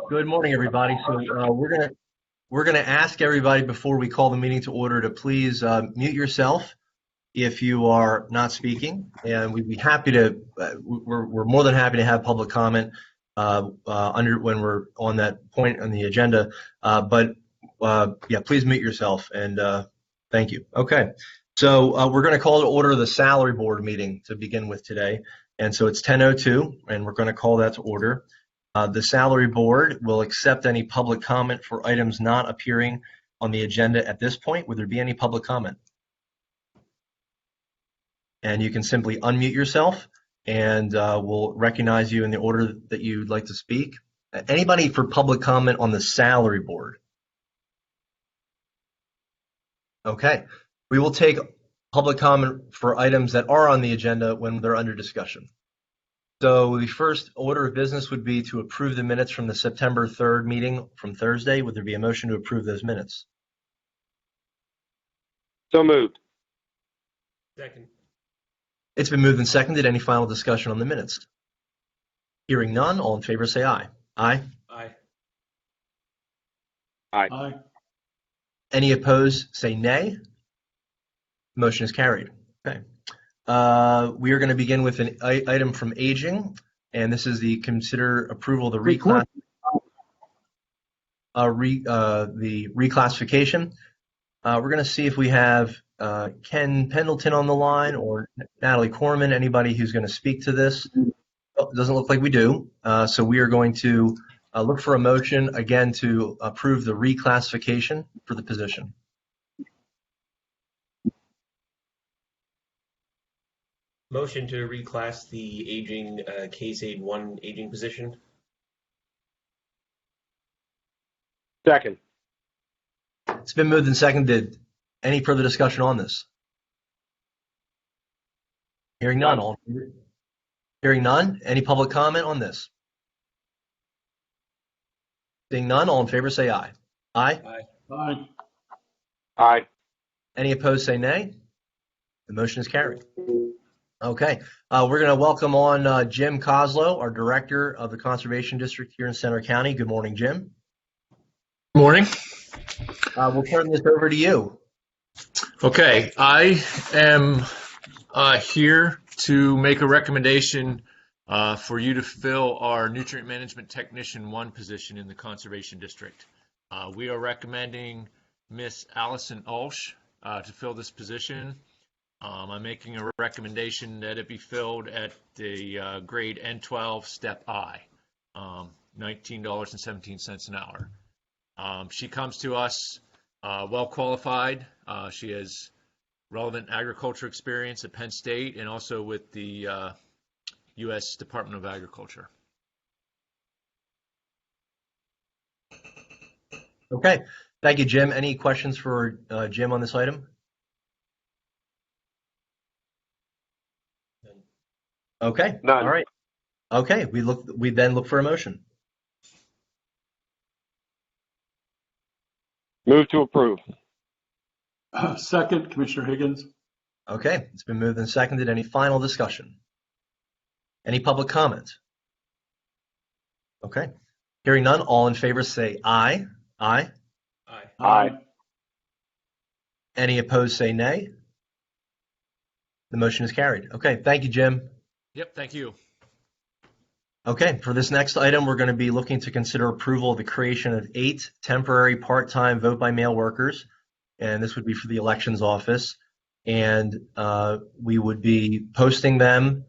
Good morning, everybody. So we're gonna ask everybody before we call the meeting to order to please mute yourself if you are not speaking, and we'd be happy to. We're more than happy to have public comment under when we're on that point on the agenda. But please mute yourself and thank you. Okay, so we're going to call to order the salary board meeting to begin with today, and so it's 10:02, and we're going to call that to order. The salary board will accept any public comment for items not appearing on the agenda at this point. Would there be any public comment? And you can simply unmute yourself and we'll recognize you in the order that you'd like to speak. Anybody for public comment on the salary board? Okay. We will take public comment for items that are on the agenda when they're under discussion. So the first order of business would be to approve the minutes from the September 3rd meeting from Thursday. Would there be a motion to approve those minutes? So moved. Second. It's been moved and seconded. Any final discussion on the minutes? Hearing none, all in favor say aye. Aye. Aye. Aye. Aye. Any opposed say nay. Motion is carried. Okay. We are going to begin with an item from aging, and this is the consider approval of the reclassification. We're going to see if we have Ken Pendleton on the line or Natalie Corman, anybody who's going to speak to this. Oh, it doesn't look like we do. So we are going to look for a motion again to approve the reclassification for the position. Motion to reclass the aging case aid 1 aging position. Second. It's been moved and seconded. Any further discussion on this? Hearing none. All in favor? Hearing none. Any public comment on this? Seeing none, all in favor say aye. Aye. Aye. Aye. Aye. Any opposed say nay. The motion is carried. Okay, we're going to welcome on Jim Koslow, our Director of the Conservation District here in Center County. Good morning, Jim. Morning. We'll turn this over to you. Okay, I am here to make a recommendation for you to fill our Nutrient Management Technician 1 position in the Conservation District. We are recommending Miss Allison Ulsh to fill this position. I'm making a recommendation that it be filled at the grade N12 step I, $19.17 an hour. She comes to us well qualified. She has relevant agriculture experience at Penn State and also with the U.S. Department of Agriculture. Okay, thank you, Jim. Any questions for Jim on this item? Okay. None. All right. Okay. We then look for a motion. Move to approve. Second, Commissioner Higgins. Okay. It's been moved and seconded. Any final discussion? Any public comment? Okay. Hearing none, all in favor say aye. Aye. Aye. Aye. Any opposed say nay. The motion is carried. Okay. Thank you, Jim. Yep, thank you. Okay, for this next item, we're going to be looking to consider approval of the creation of 8 temporary part-time vote-by-mail workers, and this would be for the elections office. And we would be posting them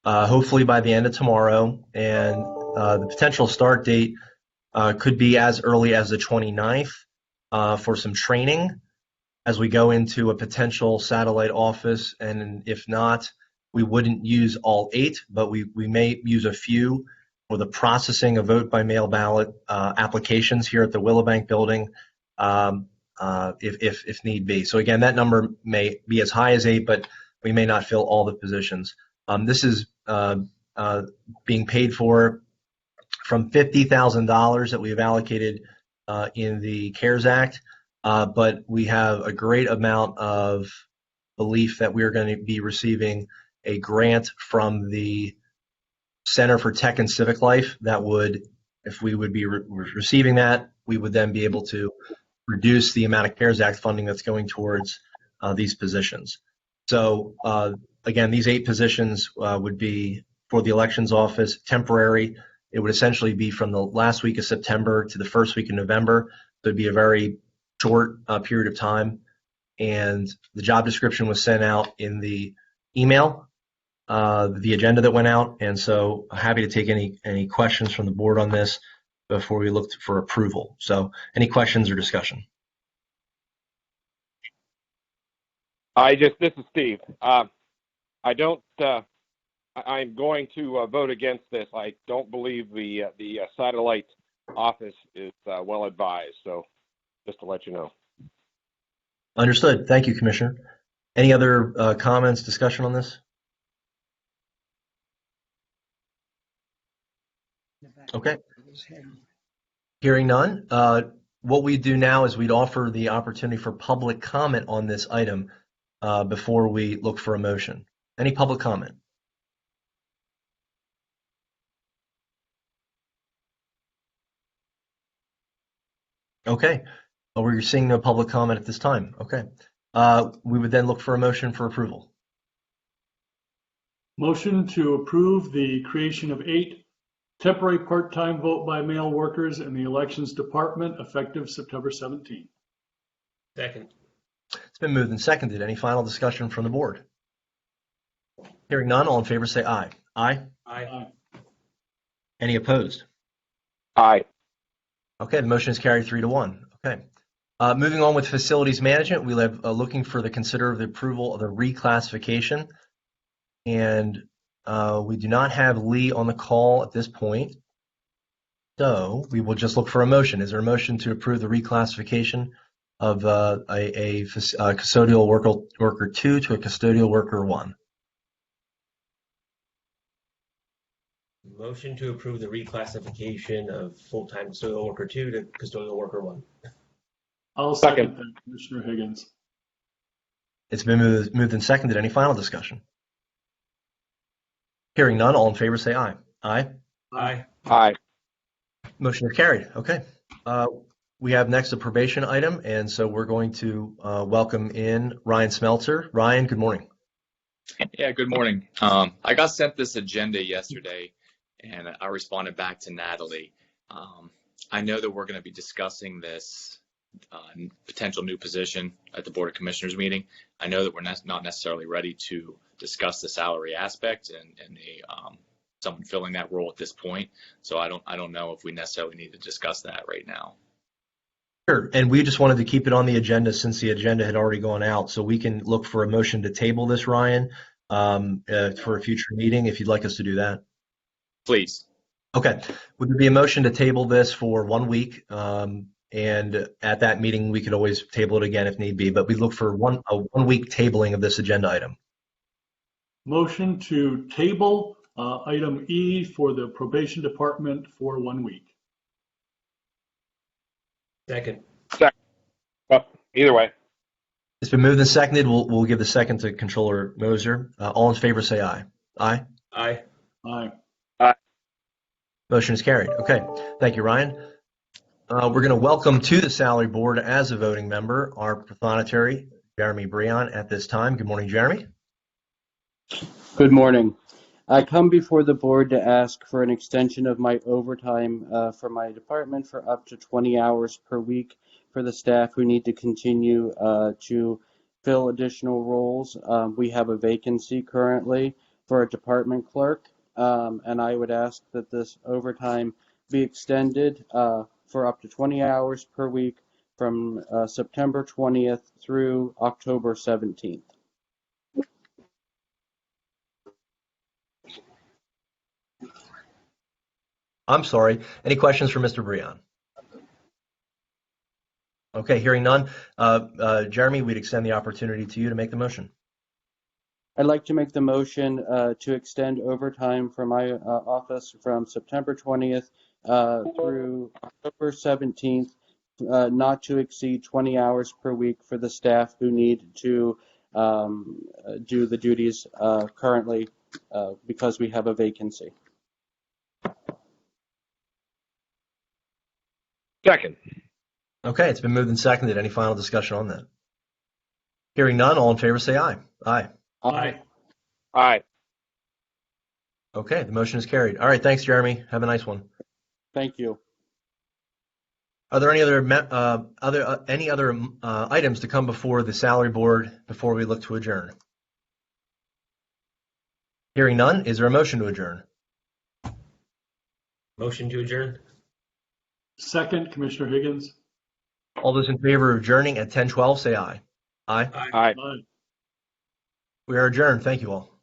hopefully by the end of tomorrow, and the potential start date could be as early as the 29th for some training as we go into a potential satellite office, and if not, we wouldn't use all 8, but we may use a few for the processing of vote-by-mail ballot applications here at the Willowbank building if need be. So again, that number may be as high as 8, but we may not fill all the positions. This is being paid for from $50,000 that we have allocated in the CARES Act, but we have a great amount of belief that we are going to be receiving a grant from the Center for Tech and Civic Life that would if we would be receiving that, we would then be able to reduce the amount of CARES Act funding that's going towards these positions. So again, these 8 positions would be for the elections office, temporary. It would essentially be from the last week of September to the first week of November. So it'd be a very short period of time. And the job description was sent out in the email, the agenda that went out. And so I'm happy to take any questions from the board on this before we look for approval. So any questions or discussion? This is Steve. I'm going to vote against this. I don't believe the satellite office is well advised. So just to let you know. Understood. Thank you, Commissioner. Any other comments, discussion on this? Okay. Hearing none. What we do now is we'd offer the opportunity for public comment on this item before we look for a motion. Any public comment? Okay. We're seeing no public comment at this time. Okay. We would then look for a motion for approval. Motion to approve the creation of 8 temporary part-time vote-by-mail workers in the Elections Department effective September 17th. Second. It's been moved and seconded. Any final discussion from the board? Hearing none, all in favor say aye. Aye. Aye. Any opposed? Aye. Okay, the motion is carried 3-1. Okay. Moving on with facilities management, we have looking for the consider of the approval of the reclassification. And we do not have Lee on the call at this point. So we will just look for a motion. Is there a motion to approve the reclassification of a custodial worker 2 to a custodial worker 1? Motion to approve the reclassification of full-time custodial worker 2 to custodial worker 1. I'll second that, Commissioner Higgins. It's been moved and seconded. Any final discussion? Hearing none, all in favor say aye. Aye. Aye. Aye. Motion is carried. Okay. We have next a probation item, and so we're going to welcome in Ryan Smeltzer. Ryan, good morning. Yeah, good morning. I got sent this agenda yesterday, and I responded back to Natalie. I know that we're going to be discussing this potential new position at the Board of Commissioners meeting. I know that we're not necessarily ready to discuss the salary aspect and someone filling that role at this point. So I don't know if we necessarily need to discuss that right now. Sure. And we just wanted to keep it on the agenda since the agenda had already gone out. So we can look for a motion to table this, Ryan, for a future meeting if you'd like us to do that. Please. Okay. Would there be a motion to table this for 1 week? And at that meeting, we could always table it again if need be, but we look for a 1 week tabling of this agenda item. Motion to table item E for the probation department for 1 week. Second. Well, either way. It's been moved and seconded. We'll give the second to Controller Moser. All in favor say aye. Aye. Aye. Aye. Motion is carried. Okay. Thank you, Ryan. We're going to welcome to the Salary Board as a voting member our Prothonotary, Jeremy Breon, at this time. Good morning, Jeremy. Good morning. I come before the board to ask for an extension of my overtime for my department for up to 20 hours per week for the staff who need to continue to fill additional roles. We have a vacancy currently for a department clerk, and I would ask that this overtime be extended for up to 20 hours per week from September 20th through October 17th. I'm sorry. Any questions for Mr. Breon? Okay, hearing none. Jeremy, we'd extend the opportunity to you to make the motion. I'd like to make the motion to extend overtime for my office from September 20th through October 17th, not to exceed 20 hours per week for the staff who need to do the duties currently because we have a vacancy. Second. Okay, it's been moved and seconded. Any final discussion on that? Hearing none, all in favor say aye. Aye. Aye. Aye. Okay, the motion is carried. All right, thanks, Jeremy. Have a nice one. Thank you. Are there any other items to come before the salary board before we look to adjourn? Hearing none, is there a motion to adjourn? Motion to adjourn? Second, Commissioner Higgins. All those in favor of adjourning at 10:12 say aye. Aye. Aye. Aye. We are adjourned. Thank you all.